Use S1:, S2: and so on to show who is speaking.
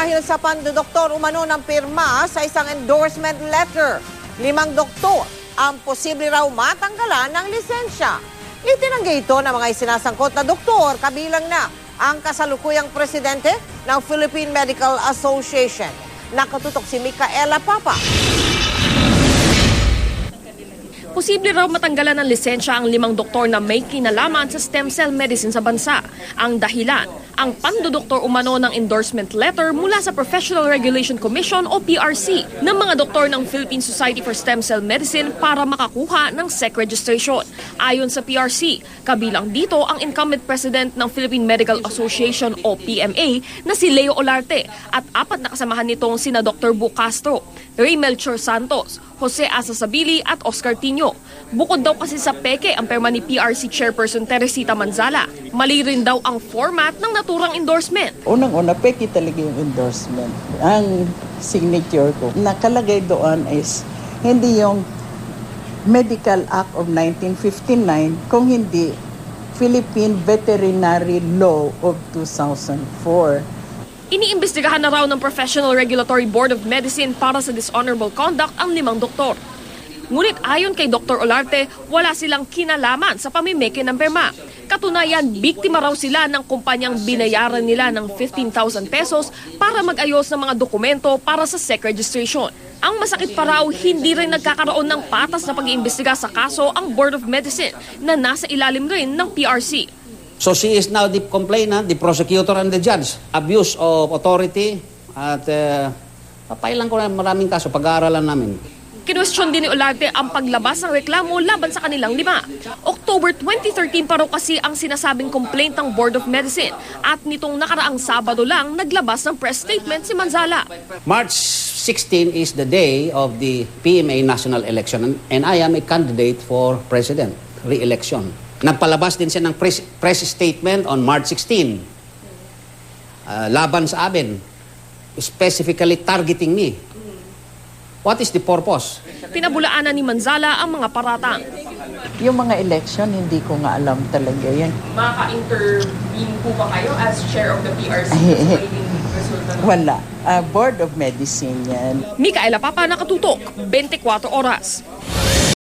S1: Dahil sa pandodoktor umano ng pirma sa isang endorsement letter, 5 doktor ang posible raw matanggalan ng lisensya. Itinanggi ito ng mga isinasangkot na doktor, kabilang na ang kasalukuyang presidente ng Philippine Medical Association. Nakatutok si Micaela Papa.
S2: Posible raw matanggalan ng lisensya ang 5 doktor na may kinalaman sa stem cell medicine sa bansa. Ang dahilan, ang pandodoktor umano ng endorsement letter mula sa Professional Regulation Commission o PRC ng mga doktor ng Philippine Society for Stem Cell Medicine para makakuha ng SEC registration. Ayon sa PRC, kabilang dito ang incumbent president ng Philippine Medical Association o PMA na si Leo Olarte at 4 na kasamahan nitong sina Dr. Bu Castro, Ray Melchor Santos, Jose Asasabili at Oscar Tino. Bukod daw kasi sa peke ang perma ni PRC Chairperson Teresita Manzala, mali rin daw ang format ng naturang endorsement.
S3: Unang-una, peke talaga yung endorsement. Ang signature ko, nakalagay doon is hindi yung Medical Act of 1959, kung hindi Philippine Veterinary Law of 2004.
S2: Iniimbestigahan na raw ng Professional Regulatory Board of Medicine para sa dishonorable conduct ang 5 doktor. Ngunit ayon kay Dr. Olarte, wala silang kinalaman sa pamimeke ng perma. Katunayan, biktima raw sila ng kumpanyang binayaran nila ng 15,000 pesos para mag-ayos ng mga dokumento para sa SEC registration. Ang masakit pa raw, hindi rin nagkakaroon ng patas na pag-iimbestiga sa kaso ang Board of Medicine na nasa ilalim rin ng PRC.
S4: So she is now the complainant, the prosecutor, and the judge. Abuse of authority at papailan ko na maraming kaso, pag-aaralan namin.
S2: Kinwestiyon din ni Olarte ang paglabas ng reklamo laban sa kanilang 5. October 2013 pa raw kasi ang sinasabing complaint ng Board of Medicine at nitong nakaraang Sabado lang naglabas ng press statement si Manzala.
S4: March 16 is the day of the PMA national election and I am a candidate for president, re-election. Nagpalabas din siya ng press statement on March 16. Laban sa amin, specifically targeting me. What is the purpose?
S2: Pinabulaanan ni Manzala ang mga paratang.
S3: Yung mga election, hindi ko nga alam talaga yan.
S2: Maka-intervene po ba kayo as chair of the PRC?
S3: Wala. Board of Medicine yan.
S2: Micaela Papa, nakatutok, 24 oras.